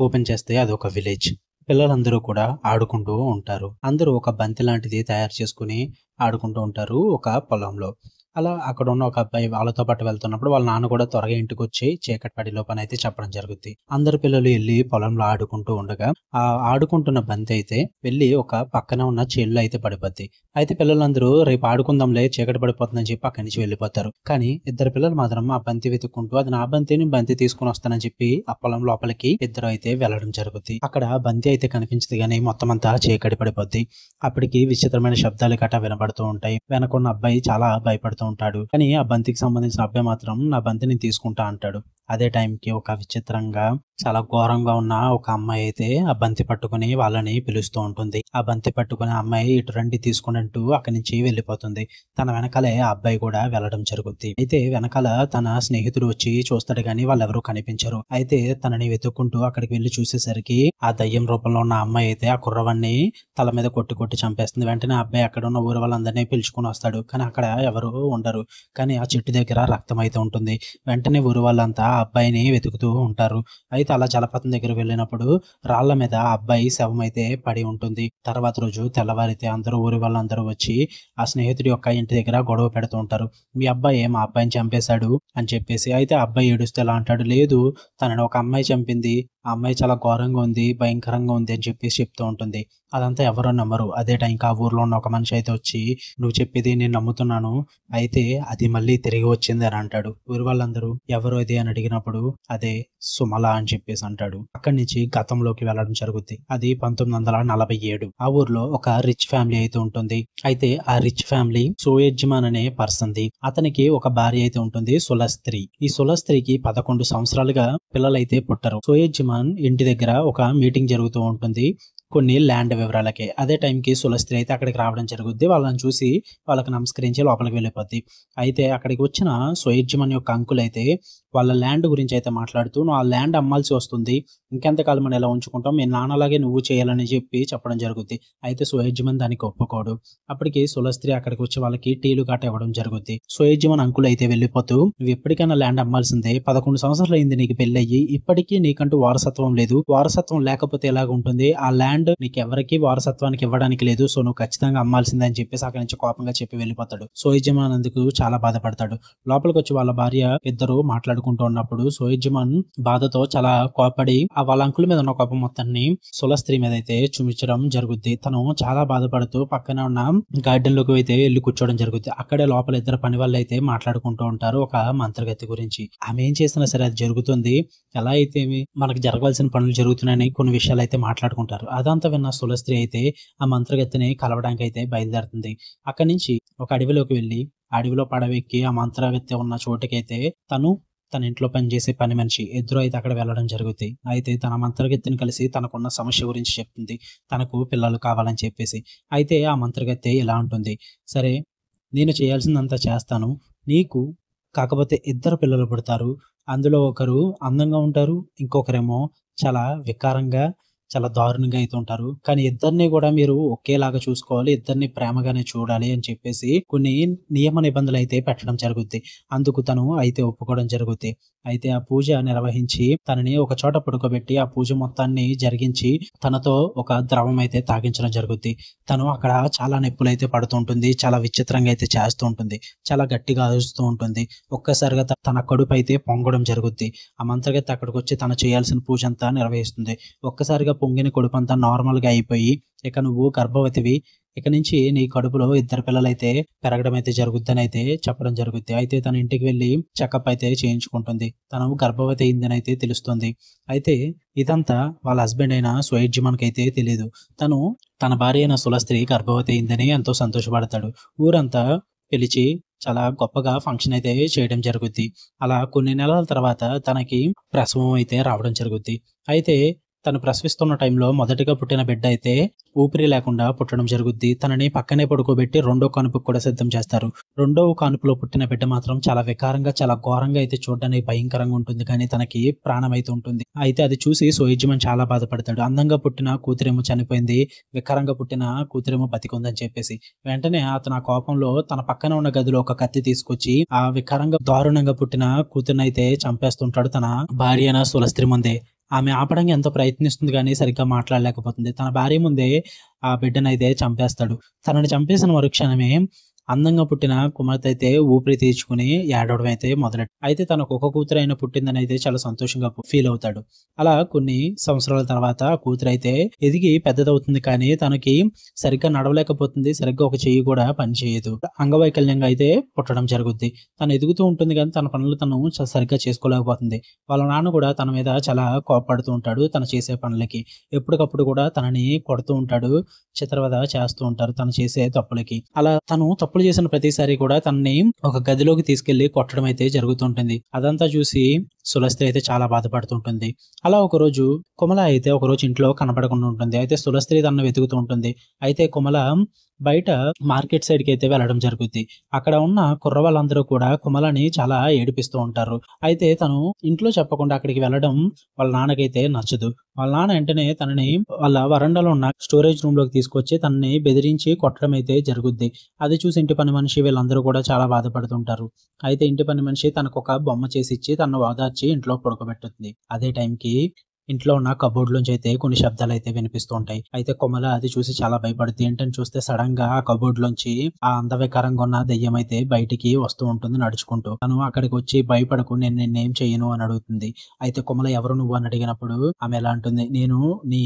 Open చేస్తే అదొక village. పిల్లలందరూ కూడా ఆడుకుంటూ ఉంటారు. అందరూ ఒక బంతి లాంటిది తయారు చేసుకొని ఆడుకుంటూ ఉంటారు ఒక పొలంలో. అలా అక్కడున్న ఒక అబ్బాయి వాళ్ళతో పాటు వెళ్తున్నప్పుడు వాళ్ళ నాన్న కూడా త్వరగా ఇంటికొచ్చి చీకటి పడేలోపనైతే చెప్పడం జరుగుద్ది. అందరు పిల్లలు ఎళ్లి పొలంలో ఆడుకుంటూ ఉండగా, ఆ ఆడుకుంటున్న బంతయితే వెళ్లి ఒక పక్కన ఉన్న చేల్లో అయితే పడిపోద్ది. అయితే పిల్లలందరూ రేపు ఆడుకుందాంలే చీకటి పడిపోతుందని చెప్పి అక్కడి నుంచి వెళ్ళిపోతారు. కానీ ఇద్దరు పిల్లలు మాత్రం ఆ బంతి వెతుక్కుంటూ అది నా బంతి, నేను బంతి తీసుకొనొస్తానని చెప్పి ఆ పొలం లోపలికి ఇద్దరు అయితే వెళ్ళడం జరుగుద్ది. అక్కడ బంతి అయితే కనిపించదు గానీ మొత్తం అంతా చీకటి పడిపోద్ది. అప్పటికి విచిత్రమైన శబ్దాలు గట్టా వినబడుతూ ఉంటాయి. వెనకున్న అబ్బాయి చాలా భయపడుతూ ఉంటాడు. కానీ ఆ బంతికి సంబంధించిన అబ్బాయి మాత్రం నా బంతి నేను తీసుకుంటా అంటాడు. అదే టైంకి ఒక విచిత్రంగా చాలా ఘోరంగా ఉన్న ఒక అమ్మాయి అయితే ఆ బంతి పట్టుకుని వాళ్ళని పిలుస్తూ ఉంటుంది. ఆ బంతి పట్టుకుని ఆ అమ్మాయి ఇటు రండి తీసుకోండి అంటూ అక్కడి నుంచి వెళ్ళిపోతుంది. తన వెనకాలే ఆ అబ్బాయి కూడా వెళ్ళడం జరుగుద్ది. అయితే వెనకాల తన స్నేహితుడు వచ్చి చూస్తాడు గాని వాళ్ళెవరూ కనిపించరు. అయితే తనని వెతుక్కుంటూ అక్కడికి వెళ్లి చూసేసరికి ఆ దయ్యం రూపంలో ఉన్న అమ్మాయి అయితే ఆ కుర్రవాన్ని తల మీద కొట్టి కొట్టి చంపేస్తుంది. వెంటనే ఆ అబ్బాయి అక్కడ ఉన్న ఊరు వాళ్ళందరినీ పిలుచుకుని వస్తాడు. కానీ అక్కడ ఎవరు ఉండరు. కానీ ఆ చెట్టు దగ్గర రక్తం అయితే ఉంటుంది. వెంటనే ఊరు వాళ్ళంతా ఆ అబ్బాయిని వెతుకుతూ ఉంటారు. అయితే అలా జలపాతం దగ్గర వెళ్ళినప్పుడు రాళ్ల మీద ఆ అబ్బాయి శవం అయితే పడి ఉంటుంది. తర్వాత రోజు తెల్లవారితే అందరూ ఊరి వాళ్ళందరూ వచ్చి ఆ స్నేహితుడి యొక్క ఇంటి దగ్గర గొడవ పెడుతూ ఉంటారు. మీ అబ్బాయి మా అబ్బాయిని చంపేశాడు అని చెప్పేసి. అయితే ఆ అబ్బాయి ఏడుస్తూ ఎలా అంటాడు, లేదు తనని ఒక అమ్మాయి చంపింది, ఆ అమ్మాయి చాలా ఘోరంగా ఉంది, భయంకరంగా ఉంది అని చెప్పేసి చెప్తూ ఉంటుంది. అదంతా ఎవరో నమ్మరు. అదే టైంకి ఆ ఊర్లో ఉన్న ఒక మనిషి అయితే వచ్చి, నువ్వు చెప్పేది నేను నమ్ముతున్నాను, అయితే అది మళ్ళీ తిరిగి వచ్చింది అని అంటాడు. ఊరి వాళ్ళందరూ ఎవరు అది అని అడిగినప్పుడు అదే సుమల అని చెప్పేసి అంటాడు. అక్కడి నుంచి గతంలోకి వెళ్ళడం జరుగుద్ది. అది 1947. ఆ ఊర్లో ఒక రిచ్ ఫ్యామిలీ అయితే ఉంటుంది. అయితే ఆ రిచ్ ఫ్యామిలీ సోయజ్మాన్ అనే పర్సన్ ది. అతనికి ఒక భార్య అయితే ఉంటుంది, సులస్త్రి. ఈ సులస్త్రికి 11 సంవత్సరాలుగా పిల్లలైతే పుట్టరు. సోయజ్మాన్ ఇంటి దగ్గర ఒక మీటింగ్ జరుగుతూ ఉంటుంది కొన్ని ల్యాండ్ వివరాలకి. అదే టైంకి సులస్త్రి అయితే అక్కడికి రావడం జరుగుద్ది. వాళ్ళని చూసి వాళ్ళకి నమస్కరించి లోపలికి వెళ్ళిపోద్ది. అయితే అక్కడికి వచ్చిన సోయజ్మాన్ యొక్క అంకుల్ అయితే వాళ్ళ ల్యాండ్ గురించి అయితే మాట్లాడుతూ, నువ్వు ఆ ల్యాండ్ అమ్మాల్సి వస్తుంది, ఇంకెంతకాలం మనం ఇలా ఉంచుకుంటాం, మీ నాన్నలాగే నువ్వు చేయాలని చెప్పి చెప్పడం జరుగుద్ది. అయితే సోయజ్మాన్ దానికి ఒప్పుకోడు. అప్పటికి సులస్త్రి అక్కడికి వచ్చి వాళ్ళకి టీలు గట్ట ఇవ్వడం జరుగుద్ది. సోయజ్మాన్ అంకుల్ అయితే వెళ్ళిపోతూ, నువ్వు ఎప్పటికైనా ల్యాండ్ అమ్మాల్సిందే, 11 సంవత్సరాలు అయింది నీకు పెళ్ళయ్యి, ఇప్పటికీ నీకంటూ వారసత్వం లేదు, వారసత్వం లేకపోతే ఎలాగ ఉంటుంది, ఆ ల్యాండ్ నీకు ఎవరికి వారసత్వానికి ఇవ్వడానికి లేదు, సో నువ్వు ఖచ్చితంగా అమ్మాల్సిందే అని చెప్పేసి అక్కడి నుంచి కోపంగా చెప్పి వెళ్ళిపోతాడు. సోయజ్మాన్ అందుకు చాలా బాధపడతాడు. లోపలికి వచ్చి వాళ్ళ భార్య ఇద్దరు మాట్లాడుకుంటూ ఉన్నప్పుడు సోయజ్మాన్ బాధతో చాలా కోపడి ఆ వాళ్ళ అంకుల్ మీద ఉన్న కోపం మొత్తాన్ని సులస్త్రి మీద అయితే చూపించడం జరుగుద్ది. తను చాలా బాధపడుతూ పక్కన ఉన్న గార్డెన్ లోకి అయితే వెళ్ళి కూర్చోవడం జరుగుద్ది. అక్కడే లోపల ఇద్దరు పని వాళ్ళు అయితే మాట్లాడుకుంటూ ఉంటారు ఒక మంత్రగతి గురించి. ఆమె ఏం చేసినా సరే అది జరుగుతుంది, ఎలా అయితే మనకు జరగవలసిన పనులు జరుగుతున్నాయని కొన్ని విషయాలు అయితే మాట్లాడుకుంటారు. అదంతా విన్న సులస్త్రి అయితే ఆ మంత్రగతిని కలవడానికి అయితే బయలుదేరుతుంది. అక్కడి నుంచి ఒక అడవిలోకి వెళ్ళి అడవిలో పడవెక్కి ఆ మంత్రగతి ఉన్న చోటుకైతే తన ఇంట్లో పనిచేసే పని మనిషి ఇద్దరు అయితే అక్కడ వెళ్ళడం జరుగుతుంది. అయితే తన మంత్రగత్తెని కలిసి తనకున్న సమస్య గురించి చెప్తుంది, తనకు పిల్లలు కావాలని చెప్పేసి. అయితే ఆ మంత్రగత్తె ఇలా ఉంటుంది, సరే నేను చేయాల్సిందంతా చేస్తాను, నీకు కాకపోతే ఇద్దరు పిల్లలు పుడతారు, అందులో ఒకరు అందంగా ఉంటారు, ఇంకొకరేమో చాలా వికారంగా చాలా దారుణంగా అయితే ఉంటారు. కానీ ఇద్దరిని కూడా మీరు ఒకేలాగా చూసుకోవాలి, ఇద్దరిని ప్రేమగానే చూడాలి అని చెప్పేసి కొన్ని నియమ నిబంధనలు అయితే పెట్టడం జరుగుద్ది. అందుకు తను అయితే ఒప్పుకోవడం జరుగుద్ది. అయితే ఆ పూజ నిర్వహించి తనని ఒక చోట పడుకోబెట్టి ఆ పూజ మొత్తాన్ని జరిగించి తనతో ఒక ద్రవం అయితే తాగించడం జరుగుద్ది. తను అక్కడ చాలా నొప్పులు అయితే పడుతూ ఉంటుంది, చాలా విచిత్రంగా అయితే చేస్తూ ఉంటుంది, చాలా గట్టిగా అరుస్తూ ఉంటుంది. ఒక్కసారిగా తన కడుపు అయితే పొంగడం జరుగుద్ది. ఆ మంత్రగత్తె అక్కడికి వచ్చి తను చేయాల్సిన పూజ అంతా నిర్వహిస్తుంది. ఒక్కసారిగా పొంగిన కడుపు అంతా నార్మల్ గా అయిపోయి, ఇక నువ్వు గర్భవతివి, ఇక నుంచి నీ కడుపులో ఇద్దరు పిల్లలైతే పెరగడం అయితే జరుగుద్దని అయితే చెప్పడం జరుగుద్ది. అయితే తన ఇంటికి వెళ్ళి చెకప్ అయితే చేయించుకుంటుంది. తను గర్భవతి అయిందని అయితే తెలుస్తుంది. అయితే ఇదంతా వాళ్ళ హస్బెండ్ అయిన సోయజ్మాన్ కి అయితే తెలియదు. తను తన భార్య అయిన సులస్త్రి గర్భవతి అయిందని ఎంతో సంతోషపడతాడు. ఊరంతా పిలిచి చాలా గొప్పగా ఫంక్షన్ అయితే చేయడం జరుగుద్ది. అలా కొన్ని నెలల తర్వాత తనకి ప్రసవం అయితే రావడం జరుగుద్ది. అయితే తను ప్రసవిస్తున్న టైంలో మొదటిగా పుట్టిన బిడ్డ అయితే ఊపిరి లేకుండా పుట్టడం జరుగుద్ది. తనని పక్కనే పడుకోబెట్టి రెండో కానుపుకు కూడా సిద్ధం చేస్తారు. రెండవ కానుపులో పుట్టిన బిడ్డ మాత్రం చాలా వికారంగా చాలా ఘోరంగా అయితే చూడడానికి భయంకరంగా ఉంటుంది, కానీ తనకి ప్రాణం అయితే ఉంటుంది. అయితే అది చూసి సోయజ్మాన్ చాలా బాధపడతాడు. అందంగా పుట్టిన కూతురేమో చనిపోయింది, వికారంగా పుట్టిన కూతురేమో బతికుందని చెప్పేసి. వెంటనే అతను ఆ కోపంలో తన పక్కన ఉన్న గదిలో ఒక కత్తి తీసుకొచ్చి ఆ వికారంగా దారుణంగా పుట్టిన కూతురుని అయితే చంపేస్తుంటాడు తన భార్య అయిన సులస్త్రి ముందే. ఆమె ఆపడానికి ఎంతో ప్రయత్నిస్తుంది గానీ సరిగ్గా మాట్లాడలేకపోతుంది. తన భార్య ముందే ఆ బిడ్డనైతే చంపేస్తాడు. తనని చంపేసిన మరుక్షణమే అందంగా పుట్టిన కుమార్తె అయితే ఊపిరి తీర్చుకుని ఏడవడం అయితే అయితే తనకు ఒక కూతురైన పుట్టిందని అయితే చాలా సంతోషంగా ఫీల్ అవుతాడు. అలా కొన్ని సంవత్సరాల తర్వాత ఆ కూతురైతే ఎదిగి పెద్దదవుతుంది కానీ తనకి సరిగ్గా నడవలేకపోతుంది. సరిగ్గా ఒక చెయ్యి కూడా పనిచేయదు. అంగవైకల్యంగా అయితే పుట్టడం జరుగుద్ది. తను ఎదుగుతూ ఉంటుంది కానీ తన పనులు తను సరిగ్గా చేసుకోలేకపోతుంది. వాళ్ళ నాన్న కూడా తన మీద చాలా కోపపడుతూ ఉంటాడు తను చేసే పనులకి. ఎప్పటికప్పుడు కూడా తనని కొడుతూ ఉంటాడు. చిత్రవద చేస్తూ ఉంటారు తను చేసే తప్పులకి. అలా తను తప్పులు చేసిన ప్రతిసారి కూడా తనని ఒక గదిలోకి తీసుకెళ్లి కొట్టడం అయితే జరుగుతుంటుంది. అదంతా చూసి సులస్త్రి అయితే చాలా బాధపడుతుంటుంది. అలా ఒకరోజు కుమల అయితే ఒకరోజు ఇంట్లో కనపడకుండా ఉంటుంది. అయితే సులస్త్రి తనను వెతుకుతూ ఉంటుంది. అయితే కుమల బయట మార్కెట్ సైడ్‌కి అయితే వెళ్ళడం జరుగుద్ది. అక్కడ ఉన్న కుర్రవాళ్ళందరూ కూడా కుమలని చాలా ఏడిపిస్తూ ఉంటారు. అయితే తను ఇంట్లో చెప్పకుండా అక్కడికి వెళ్ళడం వాళ్ళ నాన్నకైతే నచ్చదు. వాళ్ళ నాన్న వెంటనే తనని వాళ్ళ వరండాలో ఉన్న స్టోరేజ్ రూమ్‌లోకి తీసుకొచ్చి తనని బెదిరించి కొట్టడం అయితే జరుగుద్ది. అది చూసి ఇంటి పని మనిషి వీళ్ళందరూ కూడా చాలా బాధపడుతుంటారు. అయితే ఇంటి పని మనిషి తనకొక బొమ్మ చేసిచ్చి తనను ఓదార్చి ఇంట్లో పడుకోబెట్టుద్ది. అదే టైంకి ఇంట్లో ఉన్న కబోర్డ్‌లోంచి అయితే కొన్ని శబ్దాలైతే వినిపిస్తూ ఉంటాయి. అయితే కొమల అది చూసి చాలా భయపడుద్ది. ఏంటని చూస్తే సడెన్‌గా ఆ కబోర్డ్‌లోంచి ఆ అందవికారంగా ఉన్న దెయ్యం అయితే బయటికి వస్తూ ఉంటుంది నడుచుకుంటూ. తను అక్కడికొచ్చి భయపడకు నేను నిన్నేం చెయ్యను అని అడుగుతుంది. అయితే కొమల ఎవరు నువ్వు అని అడిగినప్పుడు ఆమె ఎలా అంటుంది, నేను నీ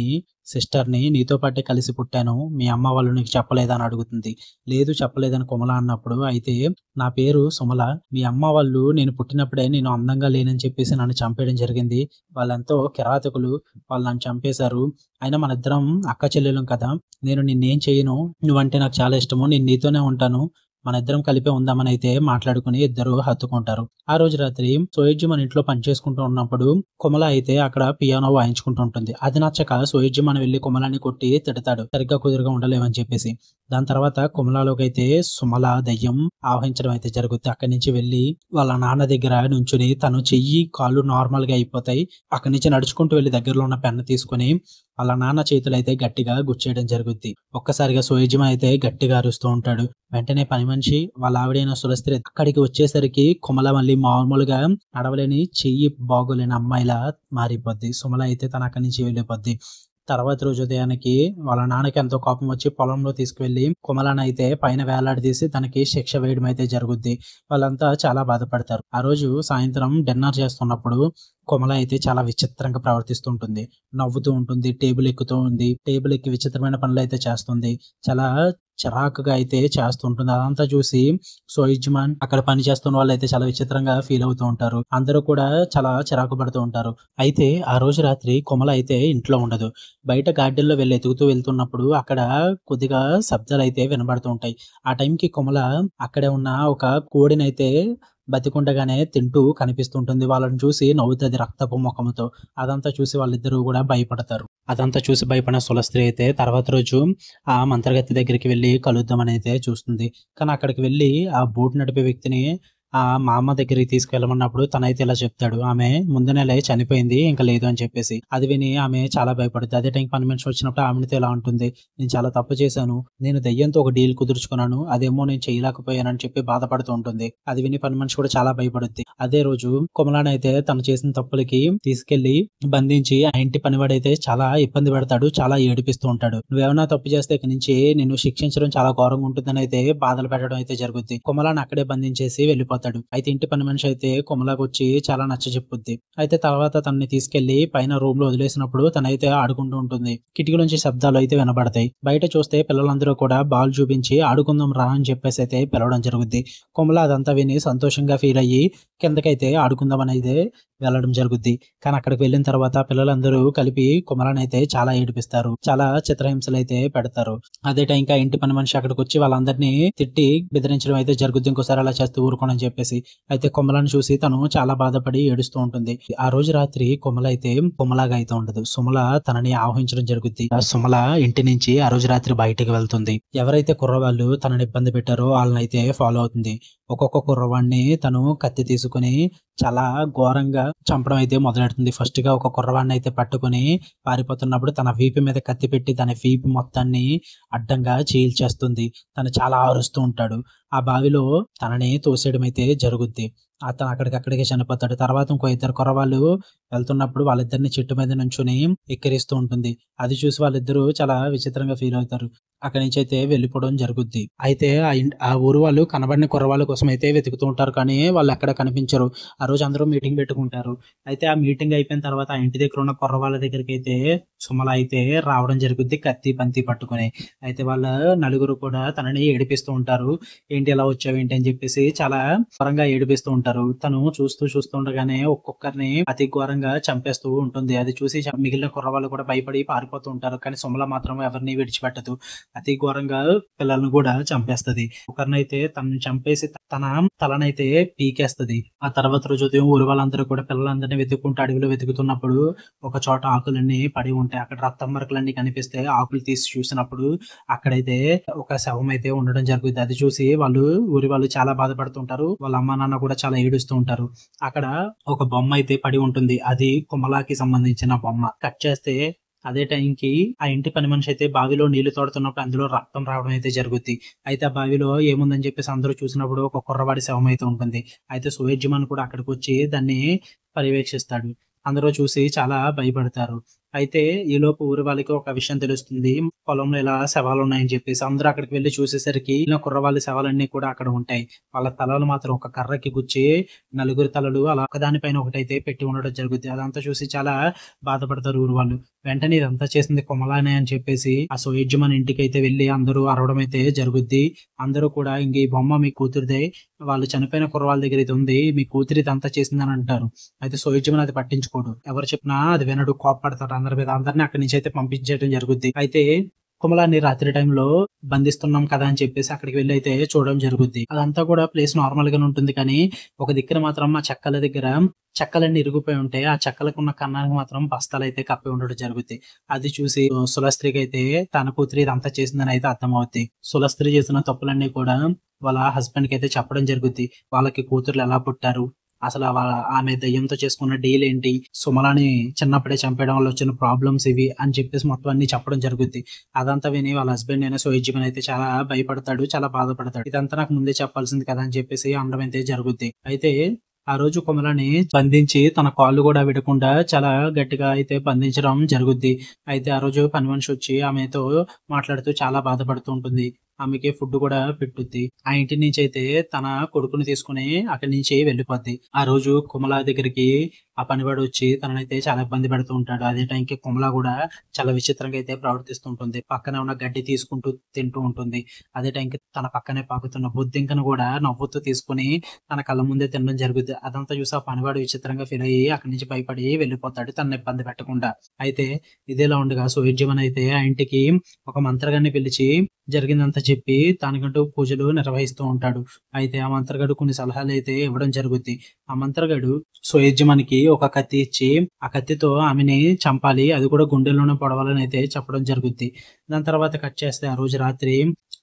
సిస్టర్‌ని నీతో పాటే కలిసి పుట్టాను. మీ అమ్మ వాళ్ళు నీకు చెప్పలేదా అని అడుగుతుంది. లేదు చెప్పలేదని కొమల అన్నప్పుడు అయితే నా పేరు సుమల. మీ అమ్మ వాళ్ళు నేను పుట్టినప్పుడే నేను అందంగా లేనని చెప్పేసి నన్ను చంపేయడం జరిగింది. వాళ్ళెంతో కిరాతకులు. వాళ్ళు నన్ను చంపేశారు. అయినా మనిద్దరం అక్క చెల్లెలం కదా! నేను నిన్నేం చెయ్యను. నువ్వంటే నాకు చాలా ఇష్టము. నేను నీతోనే ఉంటాను. మనిద్దరం కలిపే ఉందామని అయితే మాట్లాడుకుని ఇద్దరు హత్తుకుంటారు. ఆ రోజు రాత్రి సోయజ్జి మన ఇంట్లో పని చేసుకుంటూ ఉన్నప్పుడు కొమల అయితే అక్కడ పియానో వాయించుకుంటూ ఉంటుంది. అది నచ్చక సోయజ్జి మనం వెళ్లి కొమలని కొట్టి తిడతాడు. సరిగ్గా కుదురుగా ఉండలేమని చెప్పేసి. దాని తర్వాత కొమలలోకి అయితే సుమల దెయ్యం ఆవహించడం అయితే జరుగుద్ది. అక్కడి నుంచి వెళ్లి వాళ్ళ నాన్న దగ్గర నుంచుని తను చెయ్యి కాళ్ళు నార్మల్ గా అయిపోతాయి. అక్కడి నుంచి నడుచుకుంటూ వెళ్లి దగ్గరలో ఉన్న పెన్ను తీసుకొని వాళ్ళ నాన్న చేతులైతే గట్టిగా గుచ్చేయడం జరుగుద్ది. ఒక్కసారిగా సోయజ్జి అయితే గట్టిగా అరుస్తూ ఉంటాడు. వెంటనే పని మనిషి వాళ్ళ ఆవిడైన సులస్త్రి అక్కడికి వచ్చేసరికి కొమల మళ్ళీ మామూలుగా నడవలేని చెయ్యి బాగోలేని అమ్మాయిలా మారిపోద్ది. సుమల అయితే తను అక్కడి నుంచి వెళ్ళిపోద్ది. తర్వాత రోజు ఉదయానికి వాళ్ళ నాన్నకి ఎంతో కోపం వచ్చి పొలంలో తీసుకువెళ్ళి కొమలనైతే పైన వేలాడదీసి తనకి శిక్ష వేయడం అయితే జరుగుద్ది. వాళ్ళంతా చాలా బాధపడతారు. ఆ రోజు సాయంత్రం డిన్నర్ చేస్తున్నప్పుడు కొమల అయితే చాలా విచిత్రంగా ప్రవర్తిస్తుంటుంది. నవ్వుతూ ఉంటుంది. టేబుల్ ఎక్కుతూ ఉంది. టేబుల్ ఎక్కి విచిత్రమైన పనులైతే చేస్తుంది. చాలా చిరాకుగా అయితే చేస్తుంటుంది. అదంతా చూసి యజమాన్ అక్కడ పని చేస్తున్న వాళ్ళైతే చాలా విచిత్రంగా ఫీల్ అవుతూ ఉంటారు. అందరూ కూడా చాలా చిరాకు పడుతూ ఉంటారు. అయితే ఆ రోజు రాత్రి కొమల అయితే ఇంట్లో ఉండదు. బయట గార్డెన్‌లో వెళ్లి ఎతుకుతూ వెళ్తున్నప్పుడు అక్కడ కొద్దిగా శబ్దాలైతే వినబడుతూ ఉంటాయి. ఆ టైంకి కొమల అక్కడే ఉన్న ఒక కోడినైతే బతికుండగానే తింటూ కనిపిస్తుంటుంది. వాళ్ళని చూసి నవ్వుతది రక్తపు మొఖంతో. అదంతా చూసి వాళ్ళిద్దరూ గూడా భయపడతారు. అదంతా చూసి భయపడిన సులస్త్రి అయితే తర్వాత రోజు ఆ మంత్రగత్తె దగ్గరికి వెళ్లి కలుద్దామని అయితే చూస్తుంది. కానీ అక్కడికి వెళ్లి ఆ బోట్ నడిపే వ్యక్తిని మా అమ్మ దగ్గరికి తీసుకెళ్ళమన్నప్పుడు తనైతే ఇలా చెప్తాడు. ఆమె ముందు నెలే చనిపోయింది. ఇంక లేదు అని చెప్పేసి. అది విని ఆమె చాలా భయపడుద్ది. అదే టైంకి పని మనిషి వచ్చినప్పుడు ఆమెతో ఇలా అంటుంది. నేను చాలా తప్పు చేశాను. నేను దెయ్యంతో ఒక డీల్ కుదుర్చుకున్నాను. అదేమో నేను చేయలేకపోయానని చెప్పి బాధపడుతూ ఉంటుంది. అది విని పని మనిషి కూడా చాలా భయపడుద్ది. అదే రోజు కొమలానైతే తను చేసిన తప్పులకి తీసుకెళ్లి బంధించి ఆ ఇంటి పనివాడైతే చాలా ఇబ్బంది పెడతాడు. చాలా ఏడిపిస్తూ ఉంటాడు. నువ్వేమన్నా తప్పు చేస్తే ఇక నుంచి నిన్ను శిక్షించడం చాలా ఘోరంగా ఉంటుందని అయితే బాధలు పెట్టడం అయితే జరుగుద్ది. కొమలాని అక్కడే బంధించేసి వెళ్ళిపోతాడు. అయితే ఇంటి పని మనిషి అయితే కొమలాకొచ్చి చాలా నచ్చచెప్పుద్ది. అయితే తర్వాత తనని తీసుకెళ్లి పైన రూమ్ లో వదిలేసినప్పుడు తనైతే ఆడుకుంటూ ఉంటుంది. కిటికీ నుంచి శబ్దాలు అయితే వినబడతాయి. బయట చూస్తే పిల్లలందరూ కూడా బాల్ చూపించి ఆడుకుందాం రా అని చెప్పేసి అయితే పిలవడం జరుగుద్ది. కొమల అదంతా విని సంతోషంగా ఫీల్ అయ్యి కిందకైతే ఆడుకుందామని అయితే వెళ్ళడం జరుగుద్ది. కానీ అక్కడికి వెళ్ళిన తర్వాత పిల్లలందరూ కలిపి కొమలనైతే చాలా ఏడిపిస్తారు. చాలా చిత్రహింసలైతే పెడతారు. అదే టైం ఇంకా ఇంటి పని మనిషి అక్కడికి వచ్చి వాళ్ళందరినీ తిట్టి బెదిరించడం అయితే జరుగుద్ది. ఇంకోసారి అలా చేస్తూ ఊరుకోనని చెప్పేసి. అయితే కొమలను చూసి తను చాలా బాధపడి ఏడుస్తూ ఉంటుంది. ఆ రోజు రాత్రి కొమల అయితే కొమలాగా అయితే ఉండదు. సుమల తనని ఆహ్వానించడం జరుగుద్ది. ఆ సుమల ఇంటి నుంచి ఆ రోజు రాత్రి బయటికి వెళ్తుంది. ఎవరైతే కుర్రవాళ్ళు తనని ఇబ్బంది పెట్టారో వాళ్ళనైతే ఫాలో అవుతుంది. ఒక్కొక్క కుర్రవాడిని తను కత్తి తీసుకుని చాలా ఘోరంగా చంపడం అయితే మొదలెడుతుంది. ఫస్ట్ గా ఒక కుర్రవాడిని అయితే పట్టుకుని పారిపోతున్నప్పుడు తన వీపు మీద కత్తి పెట్టి తన వీపు మొత్తాన్ని అడ్డంగా చీల్చేస్తుంది. తను చాలా అరుస్తూ ఉంటాడు. ఆ బావిలో తనని తోసేయడం అయితే జరుగుద్ది. అతను అక్కడికక్కడికే చనిపోతాడు. తర్వాత ఇంకో ఇద్దరు కుర్రవాళ్ళు వెళ్తున్నప్పుడు వాళ్ళిద్దరిని చెట్టు మీద నుంచొని ఎక్కిరిస్తూ ఉంటుంది. అది చూసి వాళ్ళిద్దరూ చాలా విచిత్రంగా ఫీల్ అవుతారు. అక్కడి నుంచైతే వెళ్ళిపోవడం జరుగుద్ది. అయితే ఆ ఊరు వాళ్ళు కనబడిన కుర్రవాళ్ళ కోసం అయితే వెతుకుతూ ఉంటారు. కానీ వాళ్ళెక్కడ కనిపించరు. ఆ రోజు అందరూ మీటింగ్ పెట్టుకుంటారు. అయితే ఆ మీటింగ్ అయిపోయిన తర్వాత ఆ ఇంటి దగ్గర ఉన్న కుర్రవాళ్ళ దగ్గరికైతే సుమల అయితే రావడం జరుగుద్ది కత్తి, పంతి పట్టుకొని. అయితే వాళ్ళ నలుగురు కూడా తనని ఏడిపిస్తూ ఉంటారు. "ఏంటి ఇలా వచ్చావేంటి?" అని చెప్పేసి చాలా ఘోరంగా ఏడిపిస్తూ ఉంటారు. తను చూస్తుండగానే ఒక్కొక్కరిని అతి ఘోరంగా చంపేస్తూ ఉంటుంది. అది చూసి మిగిలిన కుర్రవాళ్ళు కూడా భయపడి పారిపోతూ ఉంటారు. కానీ సుమల మాత్రం ఎవరిని విడిచిపెట్టదు. అతి ఘోరంగా పిల్లల్ని కూడా చంపేస్తది. ఒకరినైతే తనని చంపేసి తన తలనైతే పీకేస్తది. ఆ తర్వాత రోజు ఉదయం ఊరు వాళ్ళందరూ కూడా పిల్లలందరిని వెతుక్కుంటూ అడవిలో వెతుకుతున్నప్పుడు ఒక చోట ఆకులన్నీ పడి ఉంటాయి. అక్కడ రక్తం మరకలన్నీ కనిపిస్తే ఆకులు తీసి చూసినప్పుడు అక్కడైతే ఒక శవం అయితే ఉండడం జరుగుద్ది. అది చూసి ఊరి వాళ్ళు చాలా బాధపడుతుంటారు. వాళ్ళ అమ్మా, నాన్న కూడా చాలా ఏడుస్తూ ఉంటారు. అక్కడ ఒక బొమ్మ అయితే పడి ఉంటుంది. అది కుమలాకి సంబంధించిన బొమ్మ. కట్ చేస్తే అదే టైంకి ఆ ఇంటి పని మనిషి అయితే బావిలో నీళ్లు తోడుతున్నప్పుడు అందులో రక్తం రావడం అయితే జరుగుద్ది. అయితే ఆ బావిలో ఏముందని చెప్పేసి అందరూ చూసినప్పుడు ఒక కుర్రవాడి శవం అయితే ఉంటుంది. అయితే సోయజ్జమాన్ కూడా అక్కడికొచ్చి దాన్ని పర్యవేక్షిస్తాడు. అందరూ చూసి చాలా భయపడతారు. అయితే ఈలోపు ఊరి వాళ్ళకి ఒక విషయం తెలుస్తుంది. పొలంలో ఇలా శవాలున్నాయని చెప్పేసి. అందరూ అక్కడికి వెళ్లి చూసేసరికి ఇలా కుర్రవాళ్ళ శవాలన్నీ కూడా అక్కడ ఉంటాయి. వాళ్ళ తలలు మాత్రం ఒక కర్రకి గుచ్చి నలుగురి తలలు అలా ఒకదాని పైన ఒకటైతే పెట్టి ఉండడం జరుగుద్ది. అదంతా చూసి చాలా బాధపడతారు ఊరు వాళ్ళు. వెంటనే ఇదంతా చేసింది కొమలానే అని చెప్పేసి ఆ సోయజ్జమాన్ ఇంటికైతే వెళ్లి అందరూ అరవడం అయితే జరుగుద్ది. అందరూ కూడా ఇంక ఈ బొమ్మ మీ కూతురిదే. వాళ్ళు చనిపోయిన కుర్రవాళ్ళ దగ్గర ఇది ఉంది. మీ కూతురు ఇదంతా చేసిందని అంటారు. అయితే సోయజ్జమాన్ అది పట్టించుకోడు. ఎవరు చెప్పినా అది వినడు. కోప్పడతాడు అందరి మీద. అందరిని అక్కడి నుంచి అయితే పంపించేయడం జరుగుద్ది. అయితే కుమలాన్ని రాత్రి టైంలో బంధిస్తున్నాం కదా అని చెప్పేసి అక్కడికి వెళ్లి అయితే చూడడం జరుగుద్ది. అదంతా కూడా ప్లేస్ నార్మల్ గానే ఉంటుంది. కానీ ఒక దిక్కున మాత్రం ఆ చెక్కల దగ్గర చెక్కలన్నీ ఇరిగిపోయి ఉంటాయి. ఆ చెక్కలకున్న కన్నానికి మాత్రం బస్తాలైతే కప్పి ఉండడం జరుగుద్ది. అది చూసి సులస్త్రీకైతే తన కూతురు ఇదంతా చేసిందని అయితే అర్థమవుద్ది. సులస్త్రీ చేసిన తప్పులన్నీ కూడా వాళ్ళ హస్బెండ్‌కి అయితే చెప్పడం జరుగుద్ది. వాళ్ళకి కూతుర్లు ఎలా పుట్టారు? అసలు ఆమె దెయ్యంతో చేసుకున్న డీల్ ఏంటి? సుమలని చిన్నప్పుడే చంపేయడం వల్ల వచ్చిన ప్రాబ్లమ్స్ ఇవి అని చెప్పేసి మొత్తం అన్నీ చెప్పడం జరుగుద్ది. అదంతా విని వాళ్ళ హస్బెండ్ అయిన సోయజ్జమాన్ అయితే చాలా భయపడతాడు. చాలా బాధపడతాడు. ఇదంతా నాకు ముందే చెప్పాల్సింది కదా! అని చెప్పేసి అనడం అయితే జరుగుద్ది. అయితే ఆ రోజు కొమలని బంధించి తన కాళ్ళు కూడా విడకుండా చాలా గట్టిగా అయితే బంధించడం జరుగుద్ది. అయితే ఆ రోజు పని మనిషి వచ్చి ఆమెతో మాట్లాడుతూ చాలా బాధపడుతూ ఉంటుంది. ఆమెకి ఫుడ్ కూడా పెట్టుద్ది. ఆ ఇంటి నుంచి అయితే తన కొడుకుని తీసుకొని అక్కడి నుంచి వెళ్ళిపోద్ది. ఆ రోజు కుమల దగ్గరికి ఆ పనివాడు వచ్చి తననైతే చాలా ఇబ్బంది పెడుతూ ఉంటాడు. అదే టైంకి కుమల కూడా చాలా విచిత్రంగా అయితే ప్రవర్తిస్తూ ఉంటుంది. పక్కనే ఉన్న గడ్డి తీసుకుంటూ తింటూ ఉంటుంది. అదే టైంకి తన పక్కనే పాకుతున్న బొద్దింకను కూడా నవ్వుతూ తీసుకొని తన కళ్ళ ముందే తినడం జరుగుద్ది. అదంతా చూసి ఆ పనివాడు విచిత్రంగా ఫీల్ అయ్యి అక్కడి నుంచి భయపడి వెళ్ళిపోతాడు. తనని ఇబ్బంది పెట్టకుండా. అయితే ఇదిలా ఉండగా సోయజ్జమాన్ అయితే ఆ ఇంటికి ఒక మంత్రగాడిని పిలిచి జరిగిందంతా చెప్పి దానికంటూ పూజలు నిర్వహిస్తూ ఉంటాడు. అయితే ఆ మంత్రగాడు కొన్ని సలహాలైతే ఇవ్వడం జరుగుద్ది. ఆ మంత్రగాడు సోయజ్జమాన్‌కి ఒక కత్తి ఇచ్చి, ఆ కత్తితో ఆమెని చంపాలి. అది కూడా గుండెల్లోనే పొడవాలని అయితే చెప్పడం జరుగుద్ది. దాని తర్వాత కట్ చేస్తే ఆ రోజు రాత్రి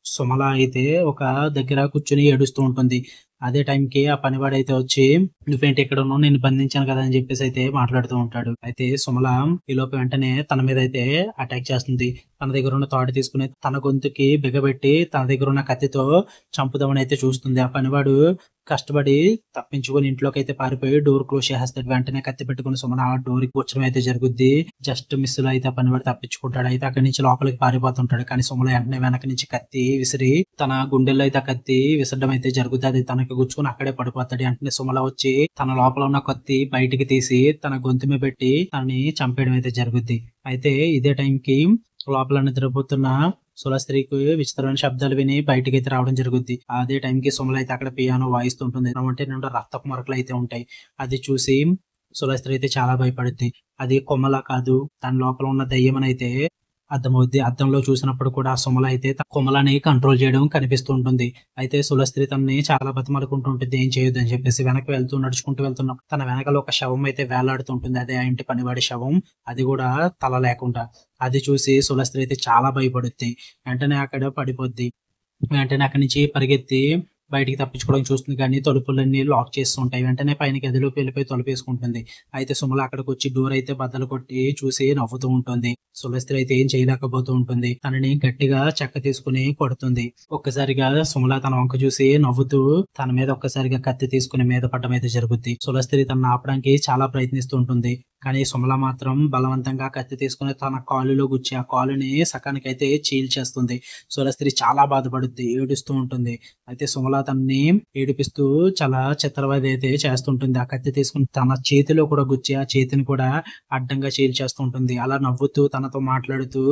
సుమల అయితే ఒక దగ్గర కూర్చొని ఏడుస్తూ ఉంటుంది. అదే టైంకి ఆ పనివాడైతే వచ్చి, "నువ్వేంటి ఇక్కడున్నావు? నిన్ను బంధించాను కదా!" అని చెప్పేసి అయితే మాట్లాడుతూ ఉంటాడు. అయితే సుమల ఈలోపు వెంటనే తన మీదైతే అటాక్ చేస్తుంది. తన దగ్గరున్న తాడు తీసుకొని తన గొంతుకి బిగబెట్టి తన దగ్గరున్న కత్తితో చంపుదామని అయితే చూస్తుంది. ఆ పనివాడు కష్టపడి తప్పించుకొని ఇంట్లోకైతే పారిపోయి డోర్ క్లోజ్ చేసేస్తాడు. వెంటనే కత్తి పెట్టుకొని సుమన ఆ డోర్‌కి కూర్చడం అయితే జరుగుద్ది. జస్ట్ మిస్‌లో అయితే ఆ పనివాడు తప్పించుకుంటాడు. అయితే అక్కడి నుంచి లోపలికి పారిపోతుంటాడు. కానీ సుమల వెంటనే వెనక నుంచి కత్తి విసిరి తన గుండెల్లో అయితే ఆ కత్తి విసరడం అయితే జరుగుద్ది. అది తనకి గుచ్చుకొని అక్కడే పడిపోతాడు. వెంటనే సుమల వచ్చి తన లోపల ఉన్న కత్తి బయటికి తీసి తన గొంతు మీద పెట్టి తనని చంపేయడం అయితే జరుగుద్ది. అయితే ఇదే టైంకి లోపల నిద్రపోతున్న సులస్త్రీకి విచిత్రమైన శబ్దాలు విని బయటికైతే రావడం జరుగుద్ది. అదే టైంకి సుమల అయితే అక్కడ పియానో వాయిస్తుంటుంది. ఒంటి నిండా రక్తపు మరకలు అయితే ఉంటాయి. అది చూసి సులస్త్రీ అయితే చాలా భయపడుద్ది. అది కొమల కాదు, దాని లోపల ఉన్న దెయ్యమనైతే అర్థమవుద్ది. అద్దంలో చూసినప్పుడు కూడా ఆ సుమల అయితే కొమలని కంట్రోల్ చేయడం కనిపిస్తూ ఉంటుంది. అయితే సులస్త్రీ తనని చాలా బతిమాలుకుంటూ ఉంటుంది. ఏం చేయొద్దని చెప్పేసి వెనక్కి నడుచుకుంటూ వెళ్తున్నప్పుడు తన వెనకాల ఒక శవం అయితే వేలాడుతూ ఉంటుంది. అదే ఆ ఇంటి పనివాడి శవం. అది కూడా తల లేకుండా. అది చూసి సులస్త్రీ అయితే చాలా భయపడుద్ది. వెంటనే అక్కడ పడిపోద్ది. వెంటనే అక్కడి నుంచి పరిగెత్తి బయటికి తప్పించుకోవడానికి చూస్తుంది కానీ తలుపులన్నీ లాక్ చేస్తూ ఉంటాయి. వెంటనే పైన గదిలోకి వెళ్ళిపోయి తలుపేసుకుంటుంది. అయితే సుమల అక్కడికొచ్చి డోర్ అయితే బద్దలు కొట్టి చూసి నవ్వుతూ ఉంటుంది. సులస్త్రి అయితే ఏం చేయలేకపోతూ ఉంటుంది. తనని గట్టిగా చెక్క తీసుకుని కొడుతుంది. ఒక్కసారిగా సుమల తన వంక చూసి నవ్వుతూ తన మీద ఒక్కసారిగా కత్తి తీసుకుని మీద పడడం అయితే జరుగుద్ది. సులస్త్రి తనను ఆపడానికి చాలా ప్రయత్నిస్తూ ఉంటుంది. కానీ సుమల మాత్రం బలవంతంగా కత్తి తీసుకుని తన కాలులో గుచ్చి ఆ కాలుని సకానికైతే చీల్చేస్తుంది. సులస్త్రి చాలా బాధపడుద్ది. ఏడుస్తూ ఉంటుంది. అయితే సుమల తనని ఏడిపిస్తూ చాలా చిత్రవద అయితే చేస్తుంటుంది. ఆ కత్తి తీసుకుని తన చేతిలో కూడా గుచ్చి ఆ చేతిని కూడా అడ్డంగా చీల్చేస్తూ ఉంటుంది. అలా నవ్వుతూ తనతో మాట్లాడుతూ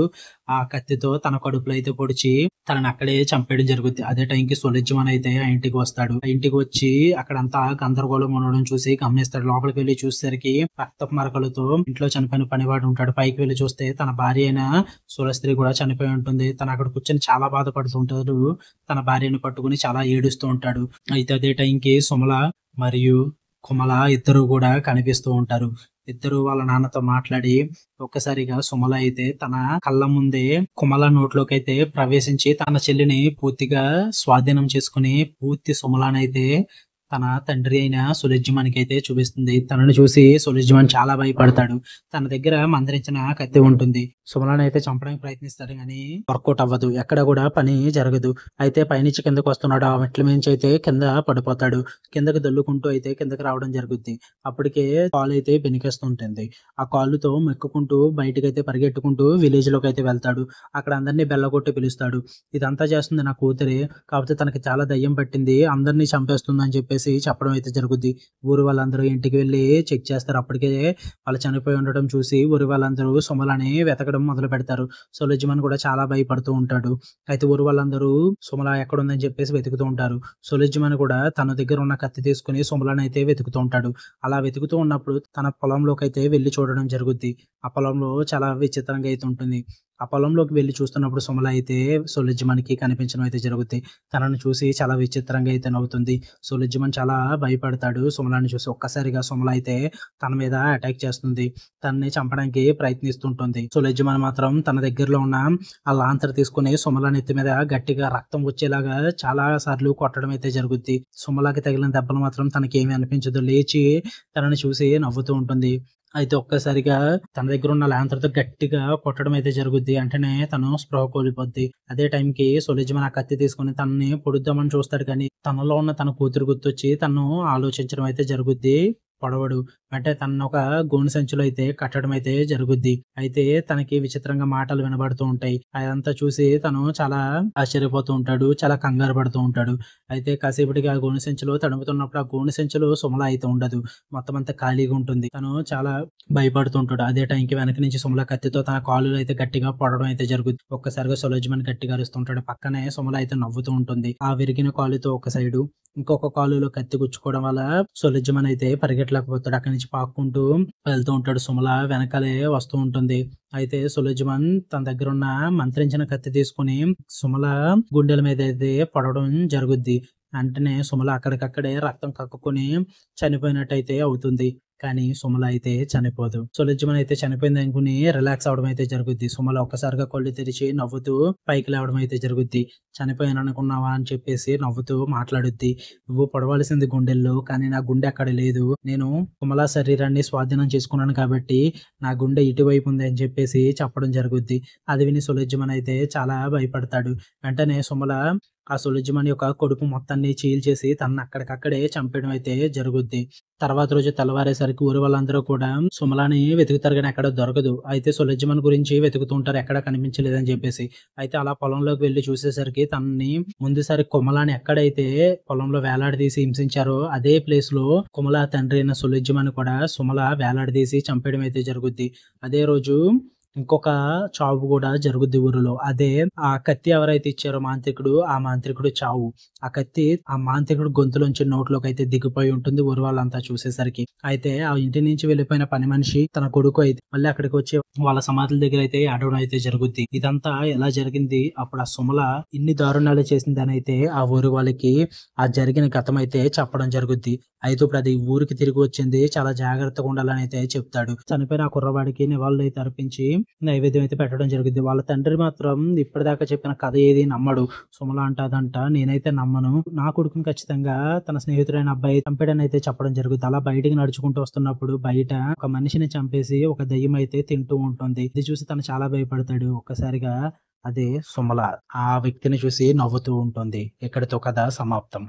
ఆ కత్తితో తన కడుపులో అయితే పొడిచి తనని అక్కడే చంపేయడం జరుగుద్ది. అదే టైంకి సులజ్జమన్ అయితే ఆ ఇంటికి వస్తాడు. ఆ ఇంటికి వచ్చి అక్కడంతా గందరగోళం ఉండడం చూసి గమనిస్తాడు. లోపలికి వెళ్లి చూసేసరికి రక్తపు మరకలతో ఇంట్లో చనిపోయిన పనివాడు ఉంటాడు. పైకి వెళ్లి చూస్తే తన భార్య అయిన సులస్త్రి కూడా చనిపోయి ఉంటుంది. తను అక్కడ కూర్చొని చాలా బాధపడుతూ ఉంటాడు. తన భార్యను పట్టుకుని చాలా ఏడుస్తూ ఉంటాడు. అయితే అదే టైంకి సుమల మరియు కుమల ఇద్దరు కూడా కనిపిస్తూ ఉంటారు. ఇద్దరు వాళ్ళ నాన్నతో మాట్లాడి ఒక్కసారిగా సుమల అయితే తన కళ్ళ ముందే కుమల నోట్లోకి అయితే ప్రవేశించి తన చెల్లిని పూర్తిగా స్వాధీనం చేసుకుని పూర్తి సుమలనైతే తన తండ్రి అయిన సులజ్జమానికి అయితే చూపిస్తుంది. తనని చూసి సులజ్జమాన్ చాలా భయపడతాడు. తన దగ్గర మందరించిన కత్తి ఉంటుంది. సుమలను అయితే చంపడానికి ప్రయత్నిస్తాడు కానీ వర్కౌట్ అవ్వదు. ఎక్కడ కూడా పని జరగదు. అయితే పైనుంచి కిందకు వస్తున్నాడు. ఆ మెట్ల మించి అయితే కింద పడిపోతాడు. కిందకి దొల్లుకుంటూ అయితే కిందకి రావడం జరుగుద్ది. అప్పటికే కాలు అయితే బెనికేస్తుంటుంది. ఆ కాలుతో మెక్కుకుంటూ బయటకైతే పరిగెట్టుకుంటూ విలేజ్ లోకి అయితే వెళ్తాడు. అక్కడ అందరినీ బెల్లగొట్టి పిలుస్తాడు. ఇదంతా చేస్తుంది నా కూతురే, కాకపోతే తనకి చాలా దయ్యం పట్టింది, అందరినీ చంపేస్తుందని చెప్పేసి చెప్పడం అయితే జరుగుద్ది. ఊరు వాళ్ళందరూ ఇంటికి వెళ్ళి చెక్ చేస్తారు. అప్పటికే వాళ్ళు చనిపోయి ఉండడం చూసి ఊరి వాళ్ళందరూ సుమలని వెతకడం మొదలు పెడతారు. సులజ్జమన్ కూడా చాలా భయపడుతూ ఉంటాడు. అయితే ఊరు వాళ్ళందరూ సుమల ఎక్కడుందని చెప్పేసి వెతుకుతూ ఉంటారు. సులజ్జమన్ కూడా తన దగ్గర ఉన్న కత్తి తీసుకుని సుమలను అయితే వెతుకుతూ ఉంటాడు. అలా వెతుకుతూ ఉన్నప్పుడు తన పొలంలోకి అయితే వెళ్లి చూడడం జరుగుద్ది. ఆ పొలంలో చాలా విచిత్రంగా అయితే ఉంటుంది. ఆ పొలంలోకి వెళ్లి చూస్తున్నప్పుడు సుమల అయితే సులజ్జమన్‌కి కనిపించడం అయితే జరుగుద్ది. తనను చూసి చాలా విచిత్రంగా అయితే నవ్వుతుంది. సులజ్జమన్ చాలా భయపడతాడు సుమలని చూసి. ఒక్కసారిగా సుమల అయితే తన మీద అటాక్ చేస్తుంది. తనని చంపడానికి ప్రయత్నిస్తుంటుంది. సులజ్జమన్ మాత్రం తన దగ్గరలో ఉన్న ఆ లాంతర్ తీసుకుని సుమల నెత్తి మీద గట్టిగా రక్తం వచ్చేలాగా చాలా సార్లు కొట్టడం అయితే జరుగుద్ది. సుమలకి తగిలిన దెబ్బలు మాత్రం తనకేమీ అనిపించదు. లేచి తనని చూసి నవ్వుతూ ఉంటుంది. అయితే ఒక్కసారిగా తన దగ్గర ఉన్న లాంతర్‌తో గట్టిగా కొట్టడం అయితే జరుగుద్ది. వెంటనే తను స్పృహ కోల్పోద్ది. అదే టైంకి సులజ్జమన్ ఆ కత్తి తీసుకొని తనని పొడుద్దామని చూస్తాడు కానీ తనలో ఉన్న తన కూతురు గుర్తొచ్చి తను ఆలోచించడం అయితే జరుగుద్ది. పొడవడు. అంటే తనను ఒక గోను సంచిలో అయితే కట్టడం అయితే జరుగుద్ది. అయితే తనకి విచిత్రంగా మాటలు వినబడుతూ ఉంటాయి. అదంతా చూసి తను చాలా ఆశ్చర్యపోతూ ఉంటాడు. చాలా కంగారు పడుతూ ఉంటాడు. అయితే కాసేపటికి ఆ గోను సంచిలో తడుముతున్నప్పుడు ఆ గోను సంచిలో సుమల అయితే ఉండదు. మొత్తం అంతా ఖాళీగా ఉంటుంది. తను చాలా భయపడుతూ ఉంటాడు. అదే టైంకి వెనక నుంచి సుమల కత్తితో తన కాలులో అయితే గట్టిగా పొడవడం అయితే జరుగుద్ది. ఒక్కసారిగా సులజ్జమన్ గట్టిగా అరుస్తుంటాడు. పక్కనే సుమల అయితే నవ్వుతూ ఉంటుంది. ఆ విరిగిన కాలుతో ఒక సైడు ఇంకొక కాలులో కత్తి గుచ్చుకోవడం వల్ల సులజ్జమన్ అయితే పరిగెట్టలేకపోతాడు. అక్కడి నుంచి పాక్కుంటూ వెళ్తూ ఉంటాడు. సుమల వెనకాలే వస్తూ ఉంటుంది. అయితే సులజ్జమన్ తన దగ్గర ఉన్న మంత్రించిన కత్తి తీసుకుని సుమల గుండెల మీద అయితే పొడవడం జరుగుద్ది. వెంటనే సుమల అక్కడికక్కడే రక్తం కక్కుకొని చనిపోయినట్టయితే అవుతుంది. కానీ సుమల అయితే చనిపోదు. సులజ్జమన్ అయితే చనిపోయింది అనుకుని రిలాక్స్ అవడం అయితే జరుగుద్ది. సుమల ఒక్కసారిగా కళ్ళు తెరిచి నవ్వుతూ పైకి లేవడం అయితే జరుగుద్ది. చనిపోయాను అనుకున్నావా అని చెప్పేసి నవ్వుతూ మాట్లాడుద్ది. నువ్వు పొడవాల్సింది గుండెల్లో, కానీ నా గుండె అక్కడ లేదు. నేను కుమల శరీరాన్ని స్వాధీనం చేసుకున్నాను కాబట్టి నా గుండె ఇటువైపు ఉంది అని చెప్పేసి చెప్పడం జరుగుద్ది. అది విని సులజ్జమన్ అయితే చాలా భయపడతాడు. వెంటనే సుమల ఆ సులజ్జమన్ యొక్క కడుపు మొత్తాన్ని చీల్చేసి తనని అక్కడికక్కడే చంపేయడం అయితే జరుగుద్ది. తర్వాత రోజు తెల్లవారేసరికి ఊరి వాళ్ళందరూ కూడా సుమలని వెతుకుతారు కానీ ఎక్కడ దొరకదు. అయితే సులజ్జమన్ గురించి వెతుకుతూ ఉంటారు, ఎక్కడ కనిపించలేదని చెప్పేసి. అయితే అలా పొలంలోకి వెళ్లి చూసేసరికి తనని ముందుసారి కుమలాని ఎక్కడైతే పొలంలో వేలాడదీసి హింసించారో అదే ప్లేస్ లో కుమల తండ్రి అయిన సులజ్జమన్ కూడా సుమల వేలాడదీసి చంపేయడం అయితే జరుగుద్ది. అదే రోజు ఇంకొక చావు కూడా జరుగుద్ది ఊరిలో. అదే ఆ కత్తి ఎవరైతే ఇచ్చారో మాంత్రికుడు, ఆ మాంత్రికుడు చావు. ఆ కత్తి ఆ మాంత్రికుడు గొంతులోంచి నోట్లోకి అయితే దిగిపోయి ఉంటుంది ఊరి వాళ్ళంతా చూసేసరికి. అయితే ఆ ఇంటి నుంచి వెళ్ళిపోయిన పని మనిషి తన కొడుకు అయితే మళ్ళీ అక్కడికి వచ్చి వాళ్ళ సమాధుల దగ్గర అయితే ఆడడం అయితే జరుగుద్ది. ఇదంతా ఎలా జరిగింది, అప్పుడు ఆ సుమల ఇన్ని దారుణాలు చేసిందని అయితే ఆ ఊరి వాళ్ళకి ఆ జరిగిన గతం అయితే చెప్పడం జరుగుద్ది. అయితే ఇప్పుడు అది ఊరికి తిరిగి వచ్చింది. చాలా జాగ్రత్తగా ఉండాలని అయితే చెప్తాడు. చనిపోయిన ఆ కుర్రవాడికి నివాళులైతే అర్పించి నైవేద్యం అయితే పెట్టడం జరుగుద్ది. వాళ్ళ తండ్రి మాత్రం ఇప్పటిదాకా చెప్పిన కథ ఏది నమ్మడు. సుమల అంటాదంట, నేనైతే నమ్మను. నా కొడుకుని ఖచ్చితంగా తన స్నేహితుడైన అబ్బాయి చంపాడని అయితే చెప్పడం జరుగుద్ది. అలా బయటికి నడుచుకుంటూ వస్తున్నప్పుడు బయట ఒక మనిషిని చంపేసి ఒక దెయ్యం అయితే తింటూ ఉంటుంది. ఇది చూసి తను చాలా భయపడతాడు. ఒక్కసారిగా అదే సుమల ఆ వ్యక్తిని చూసి నవ్వుతూ ఉంటుంది. ఇక్కడితో కథ సమాప్తం.